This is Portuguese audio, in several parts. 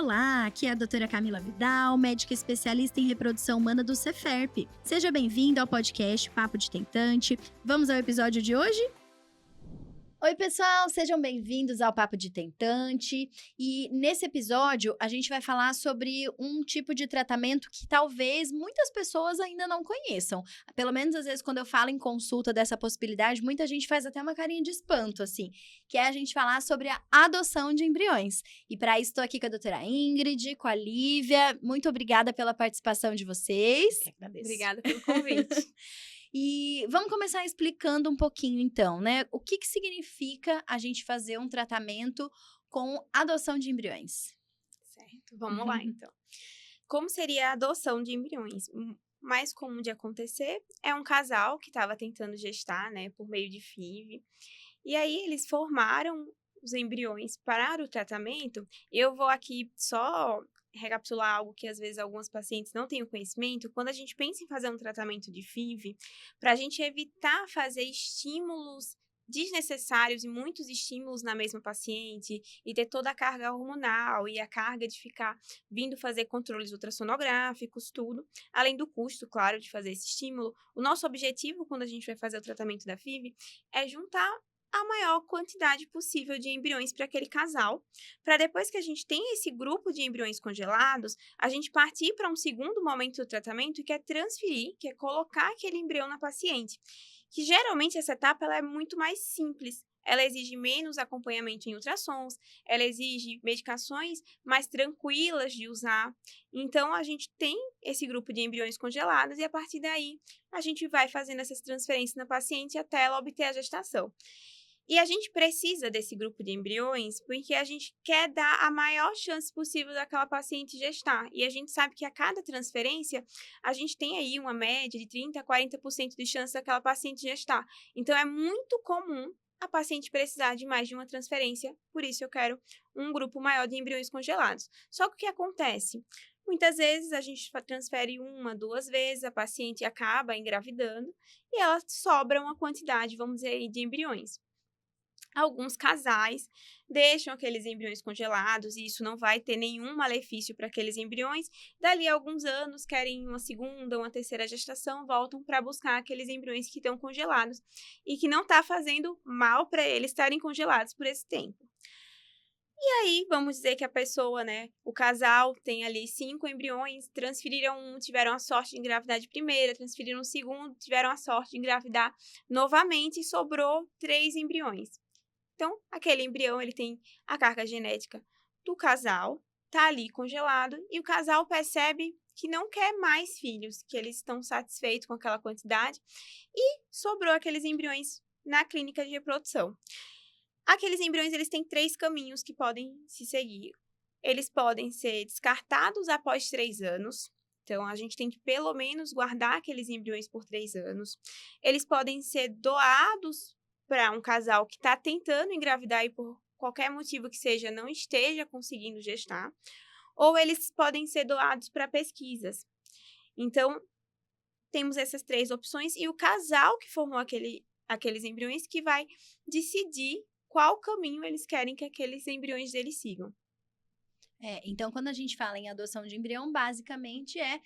Olá, aqui é a doutora Camila Vidal, médica especialista em reprodução humana do Ceferp. Seja bem-vindo ao podcast Papo de Tentante. Vamos ao episódio de hoje? Oi, pessoal, sejam bem-vindos ao Papo de Tentante. E nesse episódio, a gente vai falar sobre um tipo de tratamento que talvez muitas pessoas ainda não conheçam. Pelo menos, às vezes, quando eu falo em consulta dessa possibilidade, muita gente faz até uma carinha de espanto, assim, que é a gente falar sobre a adoção de embriões. E para isso, estou aqui com a doutora Ingrid, com a Lívia. Muito obrigada pela participação de vocês. Obrigada pelo convite. E vamos começar explicando um pouquinho, então, né? O que significa a gente fazer um tratamento com adoção de embriões? Certo, vamos lá, então. Como seria a adoção de embriões? O mais comum de acontecer é um casal que estava tentando gestar, né, por meio de FIV. E aí, eles formaram os embriões para o tratamento. Eu vou aqui só recapitular algo que às vezes algumas pacientes não têm o conhecimento. Quando a gente pensa em fazer um tratamento de FIV, para a gente evitar fazer estímulos desnecessários e muitos estímulos na mesma paciente e ter toda a carga hormonal e a carga de ficar vindo fazer controles ultrassonográficos, tudo, além do custo, claro, de fazer esse estímulo, o nosso objetivo quando a gente vai fazer o tratamento da FIV é juntar a maior quantidade possível de embriões para aquele casal, para depois que a gente tem esse grupo de embriões congelados, a gente partir para um segundo momento do tratamento que é transferir, que é colocar aquele embrião na paciente. Que geralmente essa etapa ela é muito mais simples. Ela exige menos acompanhamento em ultrassons, ela exige medicações mais tranquilas de usar. Então, a gente tem esse grupo de embriões congelados e, a partir daí, a gente vai fazendo essas transferências na paciente até ela obter a gestação. E a gente precisa desse grupo de embriões porque a gente quer dar a maior chance possível daquela paciente gestar. E a gente sabe que a cada transferência, a gente tem aí uma média de 30% a 40% de chance daquela paciente gestar. Então, é muito comum a paciente precisar de mais de uma transferência, por isso eu quero um grupo maior de embriões congelados. Só que o que acontece? Muitas vezes a gente transfere uma, duas vezes, a paciente acaba engravidando e ela sobra uma quantidade, vamos dizer aí, de embriões. Alguns casais deixam aqueles embriões congelados e isso não vai ter nenhum malefício para aqueles embriões. Dali a alguns anos, querem uma segunda, uma terceira gestação, voltam para buscar aqueles embriões que estão congelados e que não está fazendo mal para eles estarem congelados por esse tempo. E aí, vamos dizer que a pessoa, né, o casal tem ali 5 embriões, transferiram um, tiveram a sorte de engravidar de primeira, transferiram um segundo, tiveram a sorte de engravidar novamente e sobrou 3 embriões. Então, aquele embrião, ele tem a carga genética do casal, tá ali congelado, e o casal percebe que não quer mais filhos, que eles estão satisfeitos com aquela quantidade, e sobrou aqueles embriões na clínica de reprodução. Aqueles embriões, eles têm 3 caminhos que podem se seguir. Eles podem ser descartados após 3 anos, então a gente tem que pelo menos guardar aqueles embriões por 3 anos. Eles podem ser doados para um casal que está tentando engravidar e por qualquer motivo que seja não esteja conseguindo gestar, ou eles podem ser doados para pesquisas. Então, temos essas 3 opções e o casal que formou aqueles embriões que vai decidir qual caminho eles querem que aqueles embriões deles sigam. Então, quando a gente fala em adoção de embrião, basicamente é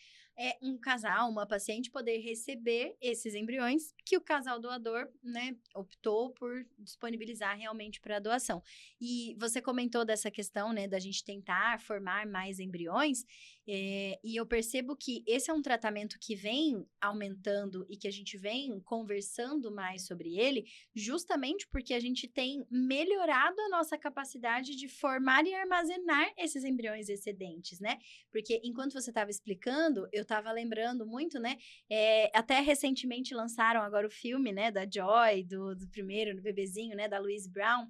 um casal, uma paciente poder receber esses embriões que o casal doador, né, optou por disponibilizar realmente para doação. E você comentou dessa questão, né, da gente tentar formar mais embriões, e eu percebo que esse é um tratamento que vem aumentando e que a gente vem conversando mais sobre ele, justamente porque a gente tem melhorado a nossa capacidade de formar e armazenar esses embriões excedentes, né? Porque enquanto você estava explicando, eu estava lembrando muito, né? Até recentemente lançaram agora o filme, né? Da Joy, do primeiro, do bebezinho, né? Da Louise Brown.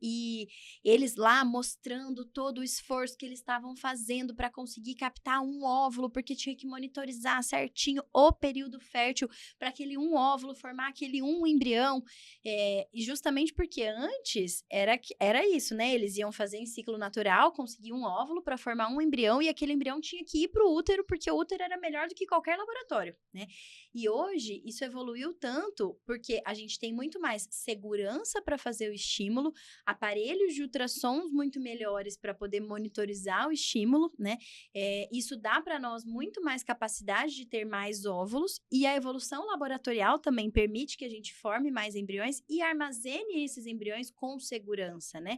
E eles lá mostrando todo o esforço que eles estavam fazendo para conseguir captar um óvulo, porque tinha que monitorizar certinho o período fértil para aquele um óvulo formar aquele um embrião. E justamente porque antes era isso, né? Eles iam fazer em ciclo natural, conseguir um óvulo para formar um embrião e aquele embrião tinha que ir para o útero, porque o útero era era melhor do que qualquer laboratório, né? E hoje, isso evoluiu tanto porque a gente tem muito mais segurança para fazer o estímulo, aparelhos de ultrassons muito melhores para poder monitorizar o estímulo, né? Isso dá para nós muito mais capacidade de ter mais óvulos, e a evolução laboratorial também permite que a gente forme mais embriões e armazene esses embriões com segurança, né?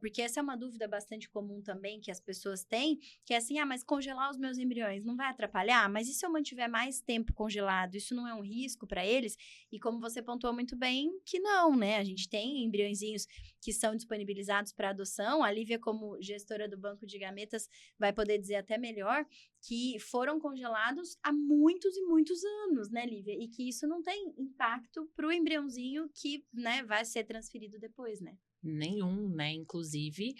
Porque essa é uma dúvida bastante comum também que as pessoas têm, que é assim, mas congelar os meus embriões não vai atrapalhar? Mas e se eu mantiver mais tempo congelado? Isso não é um risco para eles? E como você pontuou muito bem, que não, né? A gente tem embriõezinhos que são disponibilizados para adoção. A Lívia, como gestora do banco de gametas, vai poder dizer até melhor, que foram congelados há muitos e muitos anos, né, Lívia? E que isso não tem impacto para o embriãozinho que, né, vai ser transferido depois, né? Nenhum, né? Inclusive,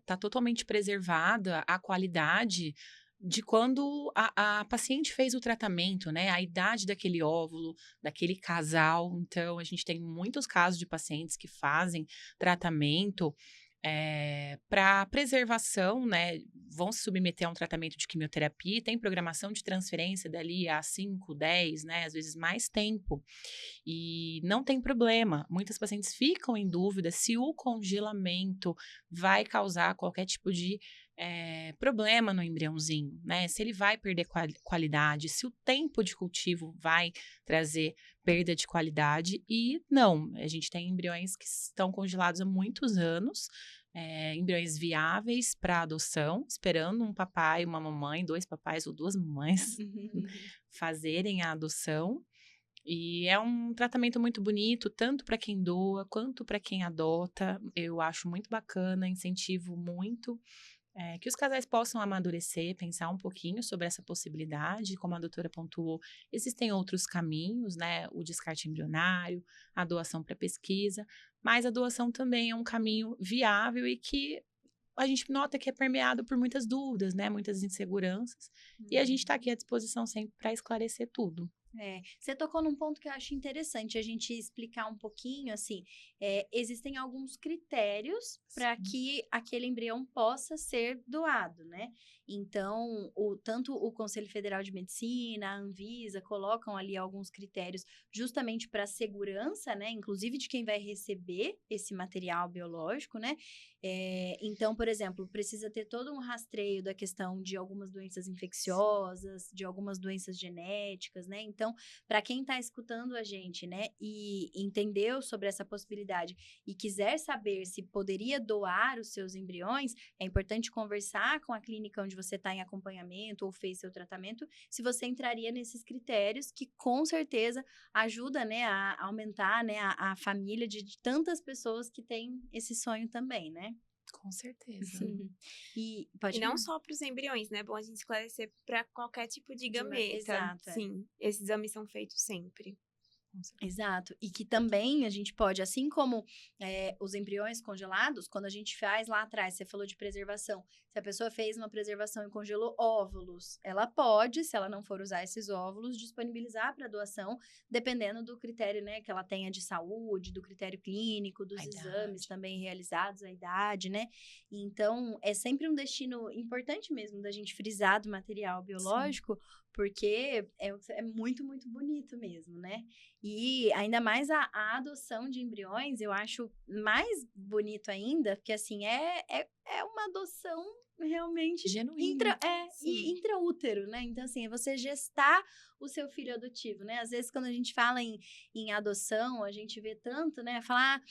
tá totalmente preservada a qualidade de quando a paciente fez o tratamento, né? A idade daquele óvulo, daquele casal. Então, a gente tem muitos casos de pacientes que fazem tratamento para preservação, né? Vão se submeter a um tratamento de quimioterapia, tem programação de transferência dali a 5, 10, né? Às vezes mais tempo. E não tem problema. Muitas pacientes ficam em dúvida se o congelamento vai causar qualquer tipo de problema no embriãozinho, né? Se ele vai perder qualidade, se o tempo de cultivo vai trazer perda de qualidade. E não, a gente tem embriões que estão congelados há muitos anos, embriões viáveis para adoção, esperando um papai, uma mamãe, 2 papais ou 2 mamães fazerem a adoção. E é um tratamento muito bonito, tanto para quem doa quanto para quem adota. Eu acho muito bacana, incentivo muito que os casais possam amadurecer, pensar um pouquinho sobre essa possibilidade. Como a doutora pontuou, existem outros caminhos, né? O descarte embrionário, a doação para pesquisa, mas a doação também é um caminho viável e que a gente nota que é permeado por muitas dúvidas, né? Muitas inseguranças. E a gente está aqui à disposição sempre para esclarecer tudo. Você tocou num ponto que eu acho interessante a gente explicar um pouquinho, assim, existem alguns critérios para que aquele embrião possa ser doado, né? Então, tanto o Conselho Federal de Medicina, a Anvisa, colocam ali alguns critérios justamente para segurança, né? Inclusive de quem vai receber esse material biológico, né? Então, por exemplo, precisa ter todo um rastreio da questão de algumas doenças infecciosas, de algumas doenças genéticas, né? Então, para quem está escutando a gente, né, e entendeu sobre essa possibilidade e quiser saber se poderia doar os seus embriões, é importante conversar com a clínica onde você está em acompanhamento ou fez seu tratamento, se você entraria nesses critérios que com certeza ajuda, né, a aumentar, né, a família de tantas pessoas que têm esse sonho também, né? Com certeza. E não só para os embriões, né? É bom a gente esclarecer para qualquer tipo de gameta. Exato. Sim, esses exames são feitos sempre. Exato. E que também a gente pode, assim como os embriões congelados, quando a gente faz lá atrás, você falou de preservação, se a pessoa fez uma preservação e congelou óvulos, ela pode, se ela não for usar esses óvulos, disponibilizar para doação, dependendo do critério, né, que ela tenha de saúde, do critério clínico, dos exames também realizados, a idade, né? Então, é sempre um destino importante mesmo da gente frisar do material biológico, porque é muito, muito bonito mesmo, né? E ainda mais a adoção de embriões, eu acho mais bonito ainda, porque assim, é uma adoção realmente genuína. intraútero, né? Então, assim, é você gestar o seu filho adotivo, né? Às vezes, quando a gente fala em adoção, a gente vê tanto, né? Falar,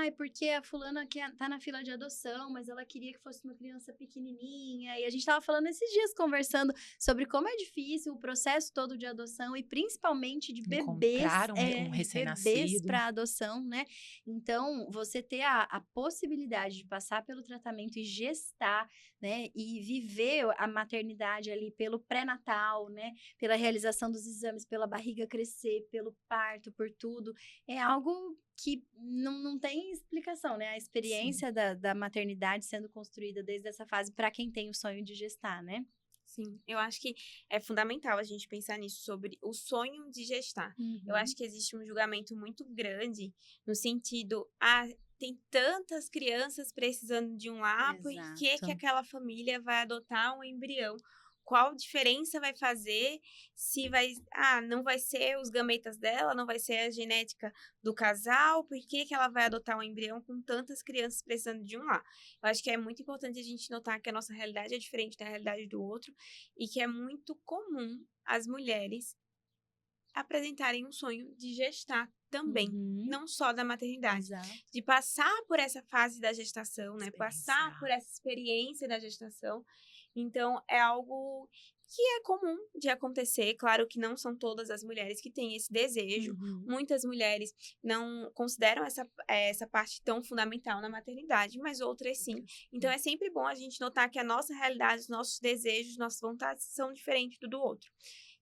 é porque a fulana tá na fila de adoção, mas ela queria que fosse uma criança pequenininha. E a gente tava falando esses dias, conversando sobre como é difícil o processo todo de adoção e principalmente de bebês, Encontrar um recém-nascido. bebês para adoção, né? Então, você ter a possibilidade de passar pelo tratamento e gestar, né? E viver a maternidade ali pelo pré-natal, né? Pela realização dos exames, pela barriga crescer, pelo parto, por tudo. É algo que não tem explicação, né? A experiência da maternidade sendo construída desde essa fase para quem tem o sonho de gestar, né? Sim, eu acho que é fundamental a gente pensar nisso, sobre o sonho de gestar. Eu acho que existe um julgamento muito grande no sentido, tem tantas crianças precisando de um lar, por que aquela família vai adotar um embrião? qual diferença vai fazer, se vai, não vai ser os gametas dela, não vai ser a genética do casal, por que que ela vai adotar um embrião com tantas crianças precisando de um lar? Eu acho que é muito importante a gente notar que a nossa realidade é diferente da realidade do outro e que é muito comum as mulheres apresentarem um sonho de gestar também, não só da maternidade, Exato. de passar por essa fase da gestação, né? Passar Experienciar. por essa experiência da gestação. Então, é algo que é comum de acontecer. Claro que não são todas as mulheres que têm esse desejo. Muitas mulheres não consideram essa parte tão fundamental na maternidade, mas outras sim. Então, é sempre bom a gente notar que a nossa realidade, os nossos desejos, nossas vontades são diferentes do outro.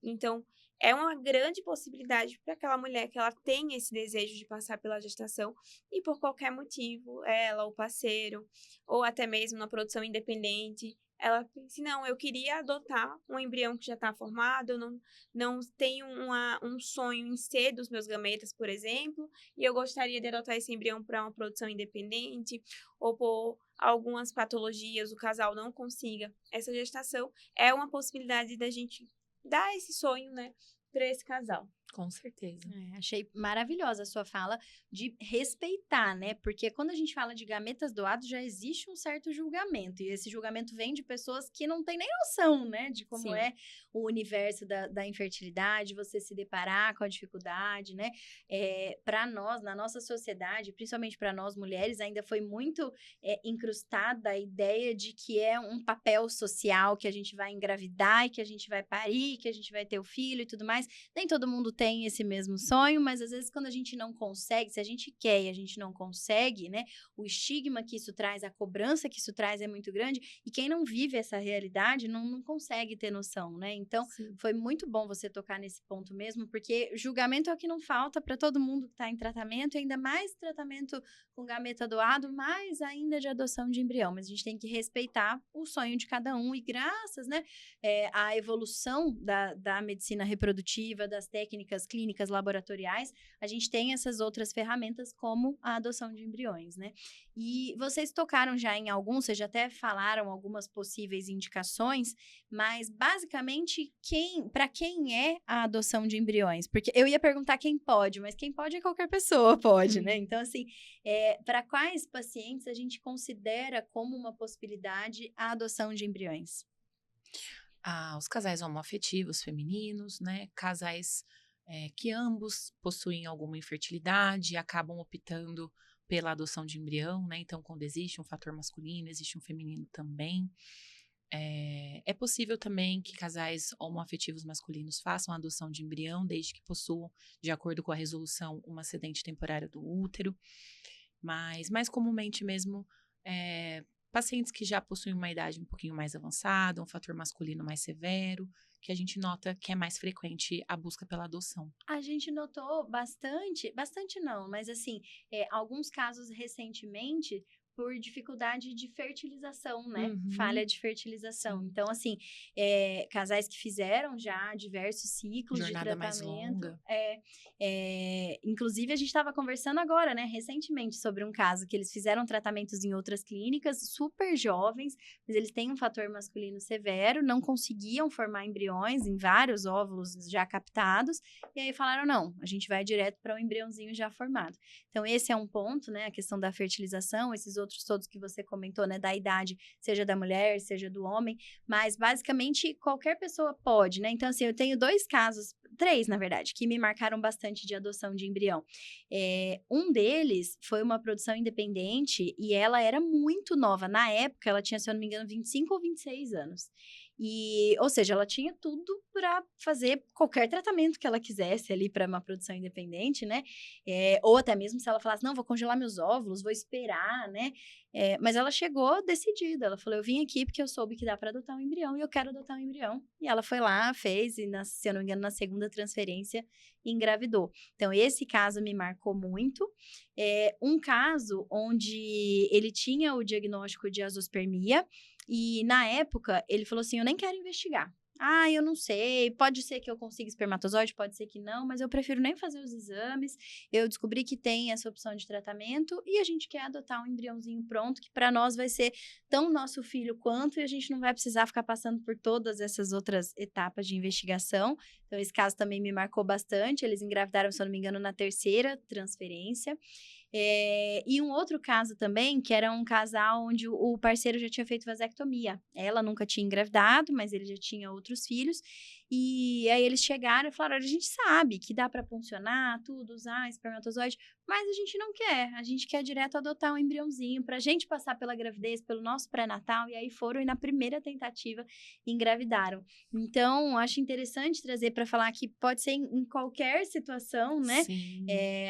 Então, é uma grande possibilidade para aquela mulher que ela tem esse desejo de passar pela gestação e por qualquer motivo, ela, o parceiro, ou até mesmo na produção independente, ela pensa, não, eu queria adotar um embrião que já está formado, eu não tenho um sonho em ser dos meus gametas, por exemplo, e eu gostaria de adotar esse embrião para uma produção independente, ou por algumas patologias o casal não consiga essa gestação, é uma possibilidade da gente dar esse sonho, né, para esse casal. Com certeza. Achei maravilhosa a sua fala de respeitar, né? Porque quando a gente fala de gametas doados, já existe um certo julgamento. E esse julgamento vem de pessoas que não têm nem noção, né? De como é o universo da infertilidade, você se deparar com a dificuldade, né? Para nós, na nossa sociedade, principalmente para nós mulheres, ainda foi muito incrustada a ideia de que é um papel social, que a gente vai engravidar e que a gente vai parir, que a gente vai ter o filho e tudo mais. Nem todo mundo tem esse mesmo sonho, mas às vezes quando a gente não consegue, se a gente quer e a gente não consegue, né, o estigma que isso traz, a cobrança que isso traz é muito grande, e quem não vive essa realidade não consegue ter noção, né? Então, foi muito bom você tocar nesse ponto mesmo, porque julgamento é o que não falta para todo mundo que está em tratamento, e ainda mais tratamento com gameta doado, mais ainda de adoção de embrião, mas a gente tem que respeitar o sonho de cada um, e graças, né, à evolução da medicina reprodutiva, das técnicas clínicas laboratoriais, a gente tem essas outras ferramentas como a adoção de embriões, né? E vocês tocaram já em alguns, vocês já até falaram algumas possíveis indicações, mas basicamente para quem é a adoção de embriões? Porque eu ia perguntar quem pode, mas quem pode é qualquer pessoa pode, né? Então, assim, para quais pacientes a gente considera como uma possibilidade a adoção de embriões? Os casais homoafetivos femininos, né? Casais que ambos possuem alguma infertilidade e acabam optando pela adoção de embrião, né? Então, quando existe um fator masculino, existe um feminino também. É possível também que casais homoafetivos masculinos façam a adoção de embrião, desde que possuam, de acordo com a resolução, um acidente temporário do útero. Mas, mais comumente mesmo, pacientes que já possuem uma idade um pouquinho mais avançada, um fator masculino mais severo, que a gente nota que é mais frequente a busca pela adoção. A gente notou bastante não, mas assim, alguns casos recentemente por dificuldade de fertilização, né? Falha de fertilização. Sim. Então, assim, casais que fizeram já diversos ciclos Jornada de mais tratamento. longa. Inclusive, a gente estava conversando agora, né, recentemente, sobre um caso que eles fizeram tratamentos em outras clínicas, super jovens, mas eles têm um fator masculino severo, não conseguiam formar embriões em vários óvulos já captados, e aí falaram, não, a gente vai direto para um embriãozinho já formado. Então, esse é um ponto, né, a questão da fertilização, esses outros todos que você comentou, né, da idade, seja da mulher, seja do homem, mas basicamente qualquer pessoa pode, né? Então, assim, eu tenho 2 casos, 3, na verdade, que me marcaram bastante de adoção de embrião. Um deles foi uma produção independente e ela era muito nova. Na época, ela tinha, se eu não me engano, 25 ou 26 anos. Ou seja, ela tinha tudo para fazer qualquer tratamento que ela quisesse ali para uma produção independente, né? Ou até mesmo se ela falasse, não, vou congelar meus óvulos, vou esperar, né? Mas ela chegou decidida, ela falou, eu vim aqui porque eu soube que dá para adotar um embrião e eu quero adotar um embrião. E ela foi lá, fez, e se eu não me engano, na segunda transferência, engravidou. Então, esse caso me marcou muito. Um caso onde ele tinha o diagnóstico de azoospermia, e na época, ele falou assim, eu nem quero investigar. Eu não sei, pode ser que eu consiga espermatozoide, pode ser que não, mas eu prefiro nem fazer os exames. Eu descobri que tem essa opção de tratamento e a gente quer adotar um embriãozinho pronto, que para nós vai ser tão nosso filho quanto, e a gente não vai precisar ficar passando por todas essas outras etapas de investigação. Então, esse caso também me marcou bastante. Eles engravidaram, se eu não me engano, na 3ª transferência. E um outro caso também, que era um casal onde o parceiro já tinha feito vasectomia. Ela nunca tinha engravidado, mas ele já tinha outros filhos. E aí eles chegaram e falaram: a gente sabe que dá para funcionar, tudo, usar espermatozoide, mas a gente não quer. A gente quer direto adotar um embriãozinho pra gente passar pela gravidez, pelo nosso pré-natal. E aí foram e na primeira tentativa engravidaram. Então, acho interessante trazer para falar que pode ser em qualquer situação, né? Sim.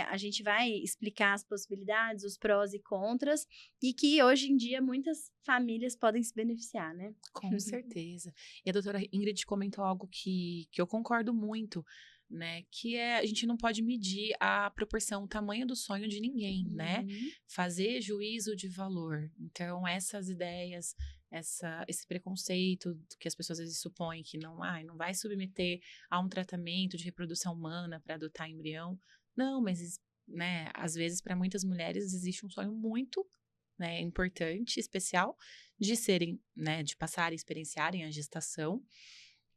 A gente vai explicar as possibilidades, os prós e contras, e que hoje em dia muitas famílias podem se beneficiar, né? Com certeza. E a doutora Ingrid comentou algo que eu concordo muito, né? Que a gente não pode medir a proporção, o tamanho do sonho de ninguém, né? Fazer juízo de valor. Então, essas ideias, esse preconceito que as pessoas às vezes supõem que não vai submeter a um tratamento de reprodução humana para adotar embrião. Não, mas, né, às vezes, para muitas mulheres, existe um sonho muito, né, importante, especial, de serem, né, de passarem, experienciarem a gestação,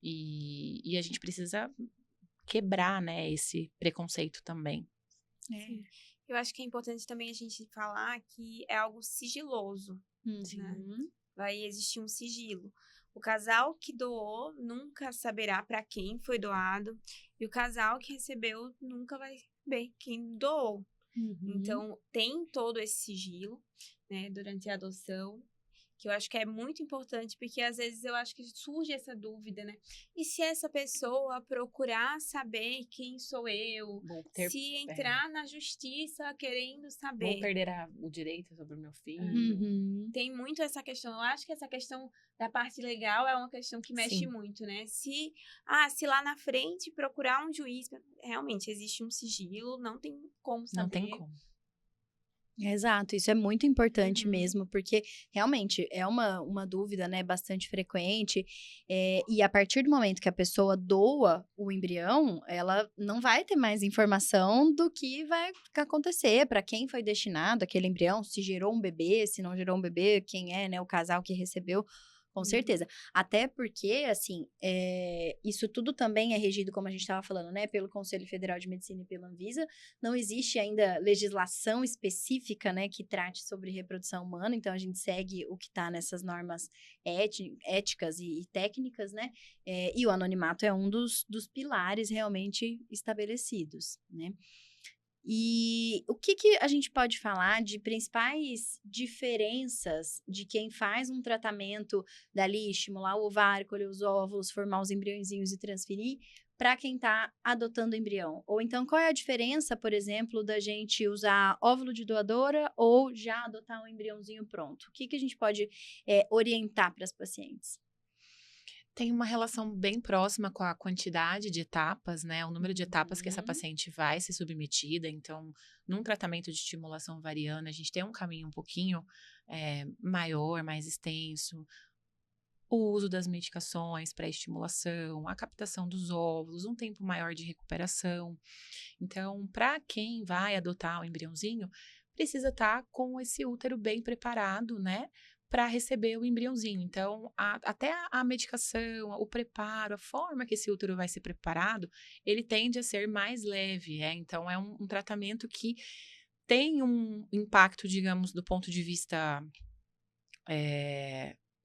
e a gente precisa quebrar, né, esse preconceito também. Sim. Eu acho que é importante também a gente falar que é algo sigiloso, né? Vai existir um sigilo. O casal que doou nunca saberá para quem foi doado, e o casal que recebeu nunca vai saber quem doou. Então, tem todo esse sigilo, né, durante a adoção, que eu acho que é muito importante, porque às vezes eu acho que surge essa dúvida, né? E se essa pessoa procurar saber quem sou eu, se entrar na justiça querendo saber... Vou perder o direito sobre o meu filho. Tem muito essa questão. Eu acho que essa questão da parte legal é uma questão que mexe Sim. muito, né? Se lá na frente procurar um juiz, realmente existe um sigilo, não tem como saber. Não tem como. Exato, isso é muito importante mesmo, porque realmente é uma dúvida, né, bastante frequente, e a partir do momento que a pessoa doa o embrião, ela não vai ter mais informação do que vai acontecer, para quem foi destinado aquele embrião, se gerou um bebê, se não gerou um bebê, quem é, né, o casal que recebeu. Com certeza. Até porque, assim, isso tudo também é regido, como a gente estava falando, né, pelo Conselho Federal de Medicina e pela Anvisa. Não existe ainda legislação específica, né, que trate sobre reprodução humana, então a gente segue o que está nessas normas éticas e técnicas, né, e o anonimato é um dos pilares realmente estabelecidos, né. E o que a gente pode falar de principais diferenças de quem faz um tratamento dali, estimular o ovário, colher os óvulos, formar os embriõezinhos e transferir, para quem está adotando o embrião? Ou então, qual é a diferença, por exemplo, da gente usar óvulo de doadora ou já adotar um embriãozinho pronto? O que a gente pode orientar para as pacientes? Tem uma relação bem próxima com a quantidade de etapas, né? O número de etapas que essa paciente vai ser submetida. Então, num tratamento de estimulação ovariana, a gente tem um caminho um pouquinho maior, mais extenso. O uso das medicações para estimulação, a captação dos óvulos, um tempo maior de recuperação. Então, para quem vai adotar o embriãozinho, precisa estar com esse útero bem preparado, né? Para receber o embriãozinho. Então, até a medicação, o preparo, a forma que esse útero vai ser preparado, ele tende a ser mais leve. Então, é um tratamento que tem um impacto, digamos, do ponto de vista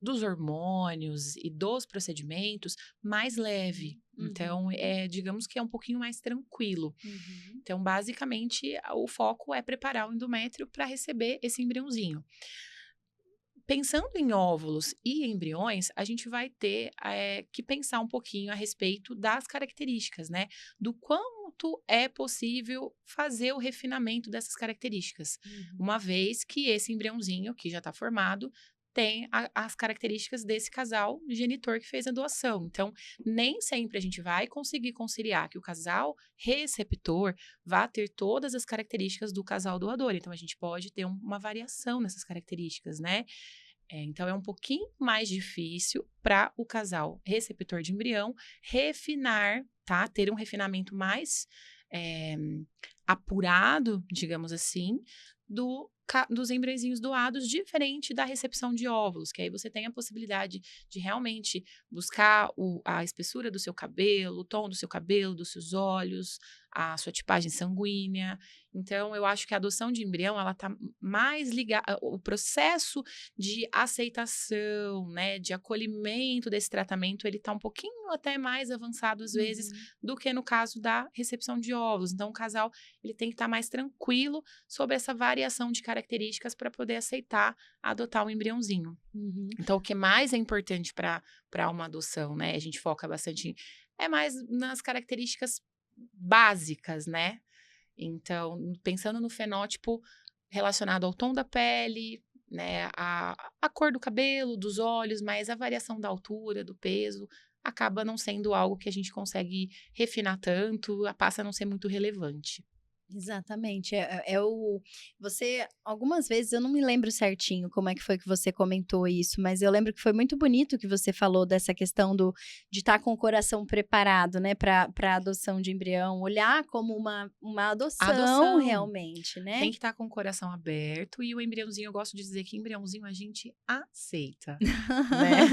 dos hormônios e dos procedimentos, mais leve. Então, digamos que é um pouquinho mais tranquilo. Então, basicamente, o foco é preparar o endométrio para receber esse embriãozinho. Pensando em óvulos e embriões, a gente vai ter que pensar um pouquinho a respeito das características, né? Do quanto é possível fazer o refinamento dessas características. Uma vez que esse embriãozinho, que já está formado, tem as características desse casal genitor que fez a doação. Então, nem sempre a gente vai conseguir conciliar que o casal receptor vá ter todas as características do casal doador. Então, a gente pode ter uma variação nessas características, né? Então, é um pouquinho mais difícil para o casal receptor de embrião refinar, tá? Ter um refinamento mais apurado, digamos assim, dos embriõezinhos doados, diferente da recepção de óvulos, que aí você tem a possibilidade de realmente buscar a espessura do seu cabelo, o tom do seu cabelo, dos seus olhos, a sua tipagem sanguínea. Então, eu acho que a adoção de embrião, ela tá mais ligada, o processo de aceitação, né, de acolhimento desse tratamento, ele tá um pouquinho até mais avançado, às vezes, do que no caso da recepção de óvulos. Então, o casal, ele tem que estar mais tranquilo sobre essa variação de características para poder aceitar adotar um embriãozinho. Então, o que mais é importante para uma adoção, né? A gente foca bastante, mais nas características básicas, né? Então, pensando no fenótipo relacionado ao tom da pele, né? A cor do cabelo, dos olhos, mas a variação da altura, do peso, acaba não sendo algo que a gente consegue refinar tanto, passa a não ser muito relevante. Exatamente. Você, algumas vezes, eu não me lembro certinho como é que foi que você comentou isso, mas eu lembro que foi muito bonito que você falou dessa questão de estar com o coração preparado, né, para a adoção de embrião, olhar como uma adoção realmente, né? Tem que estar com o coração aberto e o embriãozinho, eu gosto de dizer que embriãozinho a gente aceita, né?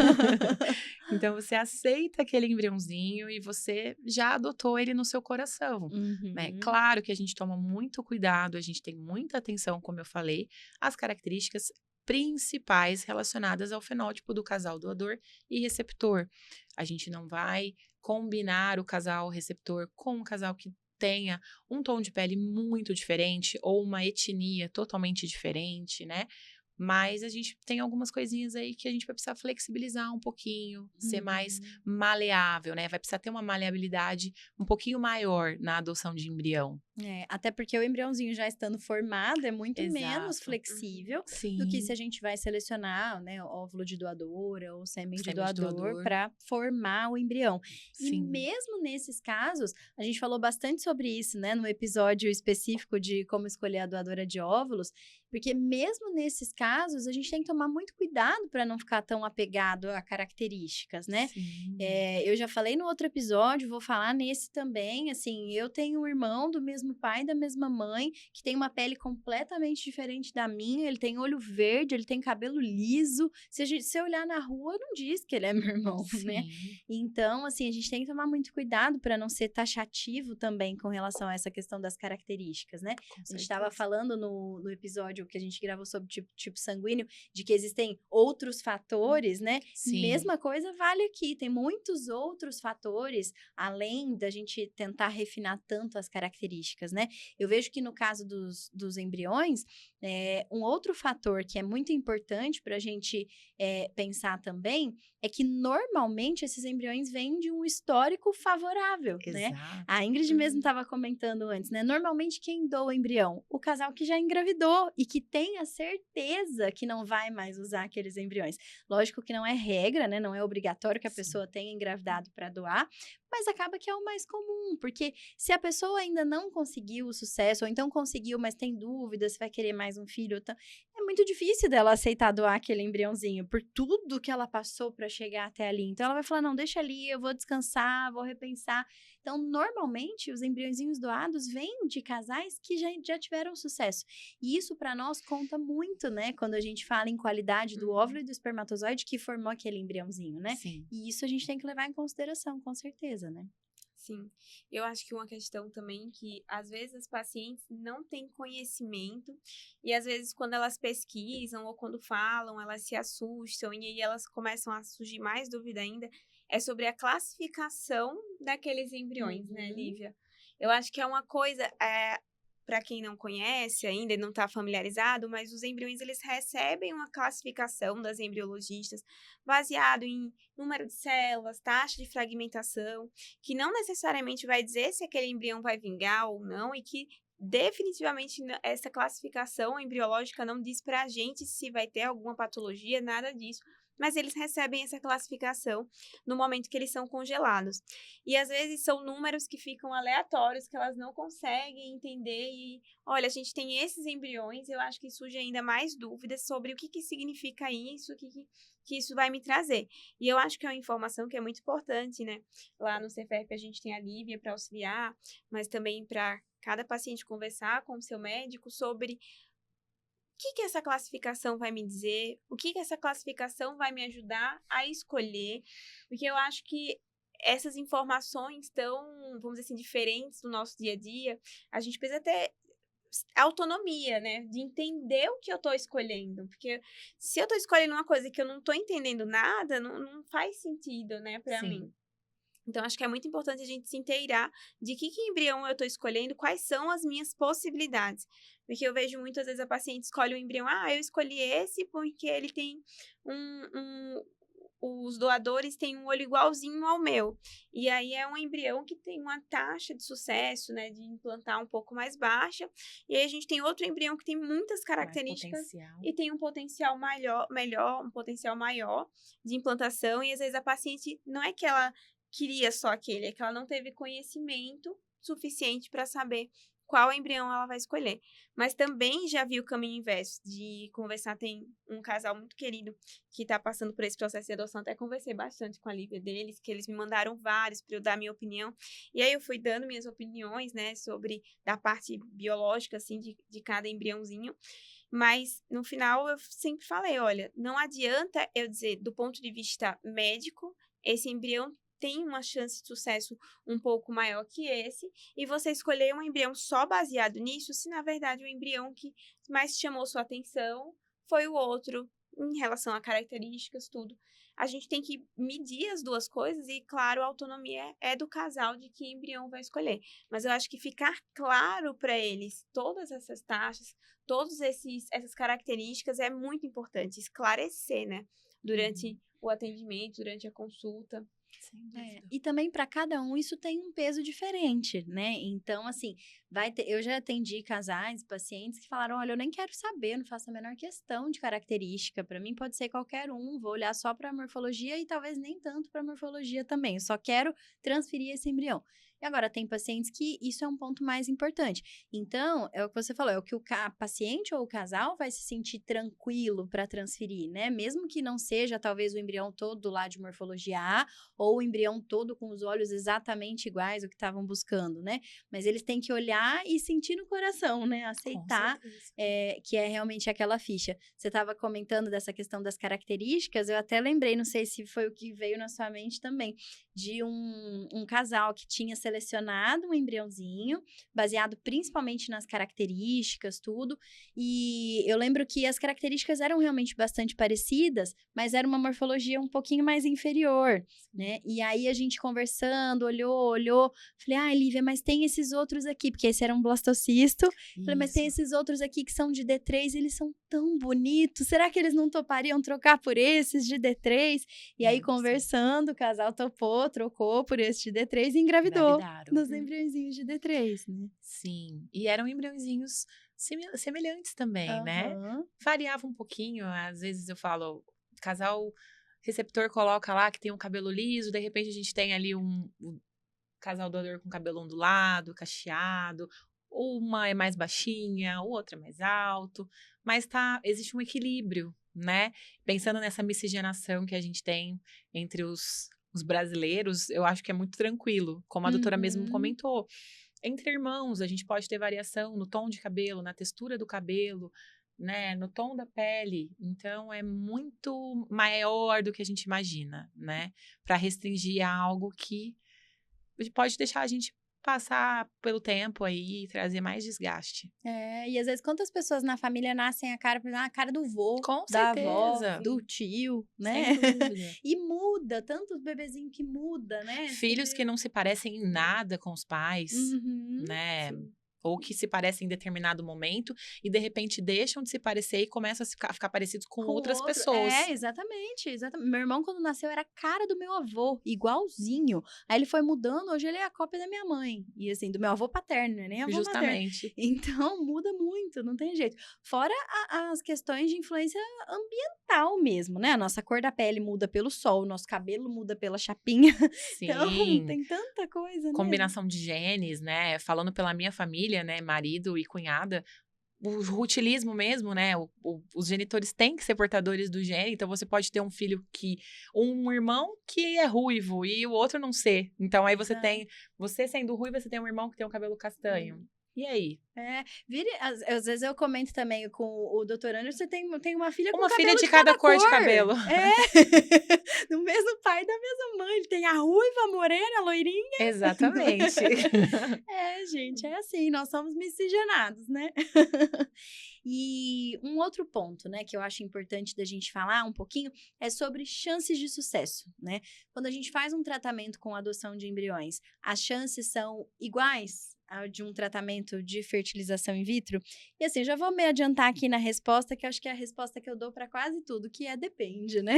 Então, você aceita aquele embriãozinho e você já adotou ele no seu coração, né? Claro que a gente toma muito cuidado, a gente tem muita atenção, como eu falei, às características principais relacionadas ao fenótipo do casal doador e receptor. A gente não vai combinar o casal receptor com um casal que tenha um tom de pele muito diferente ou uma etnia totalmente diferente, né? Mas a gente tem algumas coisinhas aí que a gente vai precisar flexibilizar um pouquinho, ser mais maleável, né? Vai precisar ter uma maleabilidade um pouquinho maior na adoção de embrião. Até porque o embriãozinho já estando formado é muito menos flexível do que se a gente vai selecionar, né, óvulo de doadora ou sêmen de doador para formar o embrião. Sim. E mesmo nesses casos, a gente falou bastante sobre isso, né, no episódio específico de como escolher a doadora de óvulos, porque mesmo nesses casos, a gente tem que tomar muito cuidado para não ficar tão apegado a características, né? Eu já falei no outro episódio, vou falar nesse também, assim, eu tenho um irmão do mesmo pai, da mesma mãe, que tem uma pele completamente diferente da minha, ele tem olho verde, ele tem cabelo liso, se eu olhar na rua, não diz que ele é meu irmão, né? Então, assim, a gente tem que tomar muito cuidado para não ser taxativo também com relação a essa questão das características, né? A gente estava falando no episódio que a gente gravou sobre tipo sanguíneo, de que existem outros fatores, né? Sim. Mesma coisa vale aqui, tem muitos outros fatores, além da gente tentar refinar tanto as características, né? Eu vejo que no caso dos embriões, um outro fator que é muito importante para a gente pensar também é que normalmente esses embriões vêm de um histórico favorável, né? A Ingrid mesmo estava comentando antes, né? Normalmente quem doa o embrião? O casal que já engravidou e que tem a certeza que não vai mais usar aqueles embriões. Lógico que não é regra, né? Não é obrigatório que a pessoa tenha engravidado para doar, mas acaba que é o mais comum, porque se a pessoa ainda não conseguiu o sucesso, ou então conseguiu, mas tem dúvida se vai querer mais um filho, é muito difícil dela aceitar doar aquele embriãozinho, por tudo que ela passou para chegar até ali. Então, ela vai falar, não, deixa ali, eu vou descansar, vou repensar. Então, normalmente, os embriãozinhos doados vêm de casais que já tiveram sucesso. E isso, para nós, conta muito, né? Quando a gente fala em qualidade do óvulo e do espermatozoide que formou aquele embriãozinho, né? Sim. E isso a gente tem que levar em consideração, com certeza, né? Sim, eu acho que uma questão também que às vezes as pacientes não têm conhecimento e às vezes quando elas pesquisam ou quando falam, elas se assustam e aí elas começam a surgir mais dúvida ainda, é sobre a classificação daqueles embriões, né, Lívia? Eu acho que é uma coisa, para quem não conhece ainda e não está familiarizado, mas os embriões, eles recebem uma classificação das embriologistas baseado em número de células, taxa de fragmentação, que não necessariamente vai dizer se aquele embrião vai vingar ou não e que definitivamente essa classificação embriológica não diz para a gente se vai ter alguma patologia, nada disso. mas eles recebem essa classificação no momento que eles são congelados. E às vezes são números que ficam aleatórios, que elas não conseguem entender e, olha, a gente tem esses embriões, eu acho que surge ainda mais dúvidas sobre o que significa isso, que isso vai me trazer. E eu acho que é uma informação que é muito importante, né? Lá no Cefep a gente tem a Lívia para auxiliar, mas também para cada paciente conversar com o seu médico sobre o que essa classificação vai me dizer, o que essa classificação vai me ajudar a escolher, porque eu acho que essas informações tão, vamos dizer assim, diferentes do nosso dia a dia, a gente precisa ter autonomia, né, de entender o que eu tô escolhendo, porque se eu tô escolhendo uma coisa que eu não tô entendendo nada, não faz sentido, né, para mim. Então, acho que é muito importante a gente se inteirar de que embrião eu estou escolhendo, quais são as minhas possibilidades. Porque eu vejo muitas vezes a paciente escolhe um embrião, eu escolhi esse porque ele tem os doadores têm um olho igualzinho ao meu. E aí é um embrião que tem uma taxa de sucesso, né, de implantar um pouco mais baixa. E aí a gente tem outro embrião que tem muitas características e tem um potencial melhor, um potencial maior de implantação. E às vezes a paciente não é que ela queria só aquele, é que ela não teve conhecimento suficiente para saber qual embrião ela vai escolher. Mas também já vi o caminho inverso, de conversar, tem um casal muito querido que está passando por esse processo de adoção, até conversei bastante com a Lívia deles, que eles me mandaram vários para eu dar minha opinião, e aí eu fui dando minhas opiniões, né, sobre da parte biológica, assim, de cada embriãozinho, mas no final eu sempre falei, olha, não adianta eu dizer, do ponto de vista médico, esse embrião tem uma chance de sucesso um pouco maior que esse, e você escolher um embrião só baseado nisso, se na verdade o embrião que mais chamou sua atenção foi o outro, em relação a características, tudo. A gente tem que medir as duas coisas e, claro, a autonomia é do casal de que embrião vai escolher. Mas eu acho que ficar claro para eles todas essas taxas, essas características é muito importante, esclarecer, né? Durante o atendimento, durante a consulta. E também para cada um isso tem um peso diferente, né? Então, assim, eu já atendi casais, pacientes que falaram: olha, eu nem quero saber, não faço a menor questão de característica. Para mim pode ser qualquer um, vou olhar só para a morfologia e talvez nem tanto para a morfologia também. Eu só quero transferir esse embrião. E agora, tem pacientes que isso é um ponto mais importante. Então, é o que você falou, é o que o paciente ou o casal vai se sentir tranquilo para transferir, né? Mesmo que não seja, talvez, o embrião todo lá de morfologia A, ou o embrião todo com os olhos exatamente iguais ao que estavam buscando, né? Mas eles têm que olhar e sentir no coração, né? Aceitar que é realmente aquela ficha. Você estava comentando dessa questão das características, eu até lembrei, não sei se foi o que veio na sua mente também, de um casal que tinha selecionado um embriãozinho, baseado principalmente nas características, tudo, e eu lembro que as características eram realmente bastante parecidas, mas era uma morfologia um pouquinho mais inferior, né? E aí a gente conversando, olhou, falei, Lívia, mas tem esses outros aqui, porque esse era um blastocisto, falei, mas tem esses outros aqui que são de D3, eles são tão bonitos, será que eles não topariam trocar por esses de D3? E aí conversando, o casal topou, trocou por esse de D3 e engravidou dos embriõezinhos de D3, né? Sim, e eram embriõezinhos semelhantes também, né? Variava um pouquinho, às vezes eu falo, casal receptor coloca lá que tem um cabelo liso, de repente a gente tem ali um casal doador com cabelo ondulado, cacheado, uma é mais baixinha, outra é mais alto, mas existe um equilíbrio, né? Pensando nessa miscigenação que a gente tem entre os brasileiros, eu acho que é muito tranquilo, como a doutora mesmo comentou. Entre irmãos, a gente pode ter variação no tom de cabelo, na textura do cabelo, né, no tom da pele. Então, é muito maior do que a gente imagina, né? Para restringir a algo que pode deixar a gente passar pelo tempo aí e trazer mais desgaste. E às vezes quantas pessoas na família nascem a cara do vô, com da certeza. avó, do tio, né? Sem dúvida. E muda, tantos bebezinhos que muda, né? Filhos que não se parecem em nada com os pais, né? Sim. ou que se parecem em determinado momento e de repente deixam de se parecer e começam a ficar parecidos com outras pessoas. Exatamente. Meu irmão, quando nasceu, era a cara do meu avô, igualzinho. Aí ele foi mudando, hoje ele é a cópia da minha mãe. E assim, do meu avô paterno, né? Nem avô materno. Justamente. Então, muda muito, não tem jeito. Fora as questões de influência ambiental mesmo, né? A nossa cor da pele muda pelo sol, o nosso cabelo muda pela chapinha. Então, Sim. tem tanta coisa, né? Combinação de genes, né? Falando pela minha família, né? Marido e cunhada, o rutilismo mesmo, né? Os genitores têm que ser portadores do gene, então você pode ter um filho um irmão que é ruivo e o outro não ser. Então aí você sendo ruiva, você tem um irmão que tem um cabelo castanho. E aí? Às vezes eu comento também com o doutor Anderson, você tem uma filha com Uma cabelo filha de cada cor de cabelo. Do mesmo pai e da mesma mãe. Ele tem a ruiva, a morena, a loirinha. Exatamente. Gente, é assim, nós somos miscigenados, né? E um outro ponto, né, que eu acho importante da gente falar um pouquinho é sobre chances de sucesso, né? Quando a gente faz um tratamento com adoção de embriões, as chances são iguais ao de um tratamento de fertilização in vitro? E assim, já vou me adiantar aqui na resposta, que eu acho que é a resposta que eu dou para quase tudo, que é depende, né?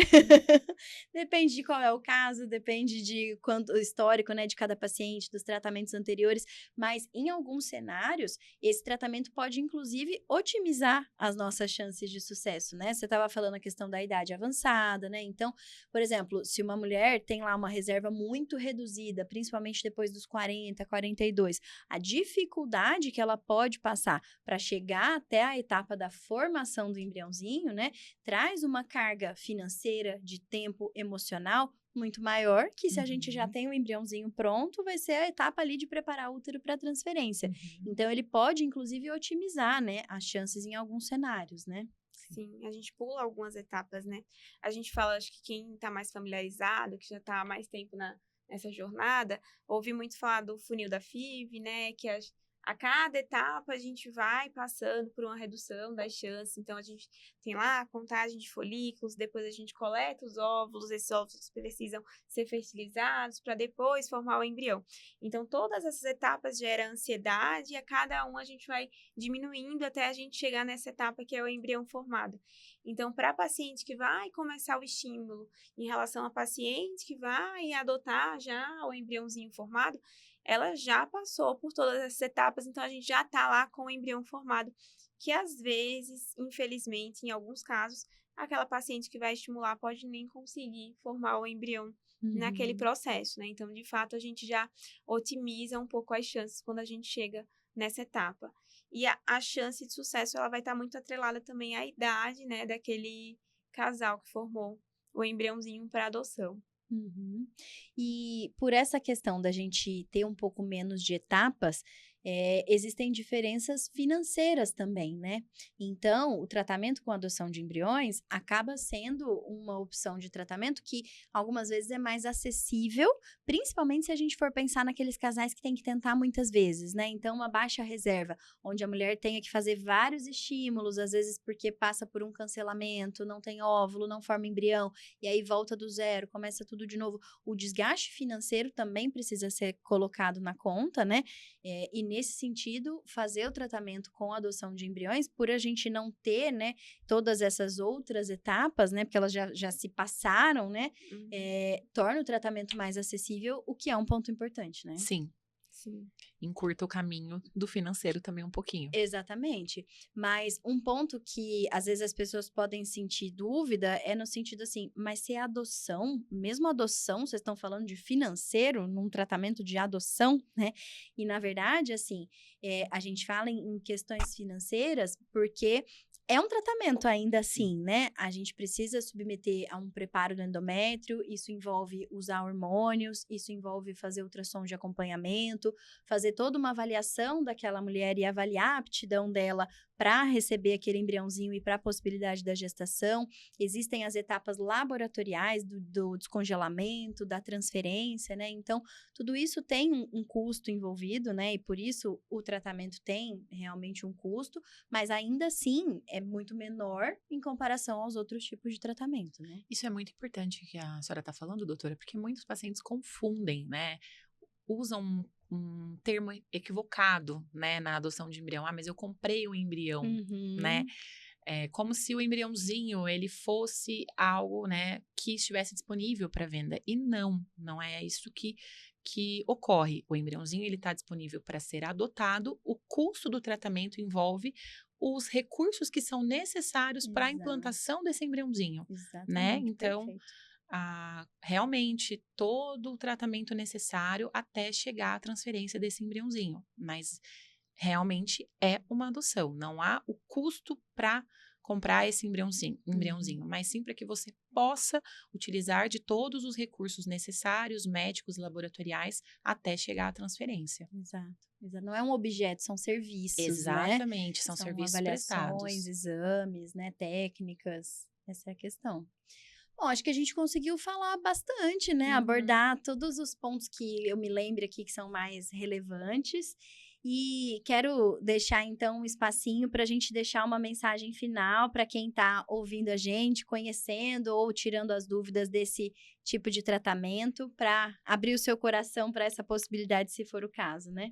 Depende de qual é o caso, depende de quanto histórico, né, de cada paciente, dos tratamentos anteriores, mas em alguns cenários, esse tratamento pode inclusive otimizar as nossas chances de sucesso, né? Você estava falando a questão da idade avançada, né? Então, por exemplo, se uma mulher tem lá uma reserva muito reduzida, principalmente depois dos 40, 42, a dificuldade que ela pode passar para chegar até a etapa da formação do embriãozinho, né, traz uma carga financeira, de tempo, emocional muito maior, que se a gente já tem o embriãozinho pronto, vai ser a etapa ali de preparar o útero para transferência. Então, ele pode, inclusive, otimizar, né, as chances em alguns cenários, né? Sim, a gente pula algumas etapas, né? A gente fala, acho que quem está mais familiarizado, que já está há mais tempo nessa jornada, ouvi muito falar do funil da FIV, né? Que a cada etapa a gente vai passando por uma redução das chances. Então, a gente tem lá a contagem de folículos, depois a gente coleta os óvulos, esses óvulos precisam ser fertilizados para depois formar o embrião. Então, todas essas etapas geram ansiedade e a cada uma a gente vai diminuindo até a gente chegar nessa etapa que é o embrião formado. Então, para a paciente que vai começar o estímulo em relação a paciente que vai adotar já o embriãozinho formado, ela já passou por todas essas etapas, então a gente já está lá com o embrião formado, que às vezes, infelizmente, em alguns casos, aquela paciente que vai estimular pode nem conseguir formar o embrião naquele processo, né? Então, de fato, a gente já otimiza um pouco as chances quando a gente chega nessa etapa. E a chance de sucesso, ela vai estar muito atrelada também à idade, né, daquele casal que formou o embriãozinho para adoção. E por essa questão da gente ter um pouco menos de etapas, existem diferenças financeiras também, né? Então, o tratamento com adoção de embriões acaba sendo uma opção de tratamento que algumas vezes é mais acessível, principalmente se a gente for pensar naqueles casais que tem que tentar muitas vezes, né? Então, uma baixa reserva, onde a mulher tenha que fazer vários estímulos, às vezes porque passa por um cancelamento, não tem óvulo, não forma embrião, e aí volta do zero, começa tudo de novo. O desgaste financeiro também precisa ser colocado na conta, né? E nesse sentido, fazer o tratamento com a adoção de embriões, por a gente não ter, né, todas essas outras etapas, né, porque elas já se passaram, né, torna o tratamento mais acessível, o que é um ponto importante, né? Sim. Encurta o caminho do financeiro também um pouquinho. Exatamente. Mas um ponto que às vezes as pessoas podem sentir dúvida é no sentido assim, mas se é adoção, mesmo adoção, vocês estão falando de financeiro num tratamento de adoção, né? E na verdade, assim, a gente fala em questões financeiras porque é um tratamento ainda assim, né? A gente precisa submeter a um preparo do endométrio, isso envolve usar hormônios, isso envolve fazer ultrassom de acompanhamento, fazer toda uma avaliação daquela mulher e avaliar a aptidão dela para receber aquele embriãozinho e para a possibilidade da gestação. Existem as etapas laboratoriais do descongelamento, da transferência, né? Então, tudo isso tem um custo envolvido, né? E por isso o tratamento tem realmente um custo, mas ainda assim é muito menor em comparação aos outros tipos de tratamento, né? Isso é muito importante que a senhora está falando, doutora, porque muitos pacientes confundem, né? Usam um termo equivocado, né, na adoção de embrião. Mas eu comprei o embrião, né? É como se o embriãozinho, ele fosse algo, né, que estivesse disponível para venda. E não é isso que ocorre. O embriãozinho, ele está disponível para ser adotado. O custo do tratamento envolve os recursos que são necessários para a implantação desse embriãozinho, né? Então, realmente, todo o tratamento necessário até chegar à transferência desse embriãozinho. Mas, realmente, é uma adoção. Não há o custo para comprar esse embriãozinho, mas sim para que você possa utilizar de todos os recursos necessários, médicos, laboratoriais, até chegar à transferência. Exato. Não é um objeto, são serviços, Exatamente, né? São serviços avaliações, prestados. exames, né? Técnicas, essa é a questão. Bom, acho que a gente conseguiu falar bastante, né? Abordar todos os pontos que eu me lembro aqui que são mais relevantes. E quero deixar, então, um espacinho para a gente deixar uma mensagem final para quem está ouvindo a gente, conhecendo ou tirando as dúvidas desse tipo de tratamento, para abrir o seu coração para essa possibilidade, se for o caso, né?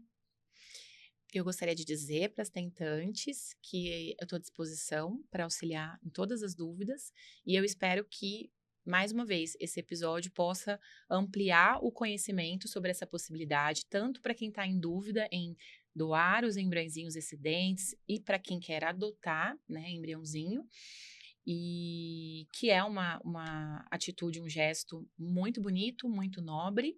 Eu gostaria de dizer para as tentantes que eu estou à disposição para auxiliar em todas as dúvidas e eu espero que, mais uma vez, esse episódio possa ampliar o conhecimento sobre essa possibilidade, tanto para quem está em dúvida em doar os embriãozinhos excedentes e para quem quer adotar, né, embriãozinho, e que é uma atitude, um gesto muito bonito, muito nobre.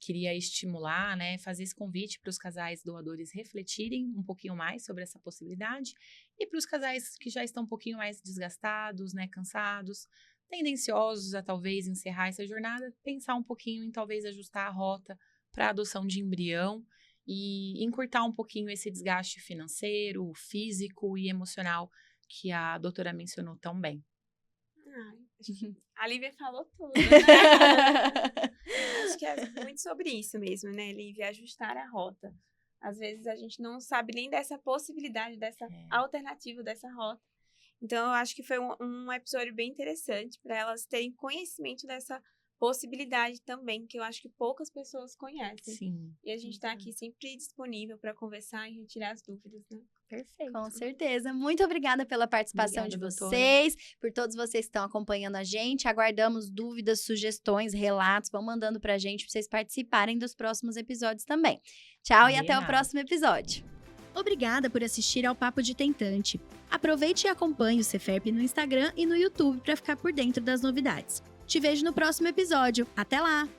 Queria estimular, né, fazer esse convite para os casais doadores refletirem um pouquinho mais sobre essa possibilidade e para os casais que já estão um pouquinho mais desgastados, né, cansados, tendenciosos a talvez encerrar essa jornada, pensar um pouquinho em talvez ajustar a rota para a adoção de embrião e encurtar um pouquinho esse desgaste financeiro, físico e emocional que a doutora mencionou tão bem. A Lívia falou tudo, né? Acho que é muito sobre isso mesmo, né, Lívia? Ajustar a rota. Às vezes a gente não sabe nem dessa possibilidade, dessa alternativa dessa rota. Então, eu acho que foi um episódio bem interessante para elas terem conhecimento dessa possibilidade também, que eu acho que poucas pessoas conhecem. Sim. E a gente está aqui sempre disponível para conversar e retirar as dúvidas, né? Perfeito. Com certeza. Muito obrigada pela participação de vocês, por todos vocês que estão acompanhando a gente. Aguardamos dúvidas, sugestões, relatos. Vão mandando pra gente pra vocês participarem dos próximos episódios também. Tchau e até o próximo episódio. Obrigada por assistir ao Papo de Tentante. Aproveite e acompanhe o Ceferp no Instagram e no YouTube para ficar por dentro das novidades. Te vejo no próximo episódio. Até lá!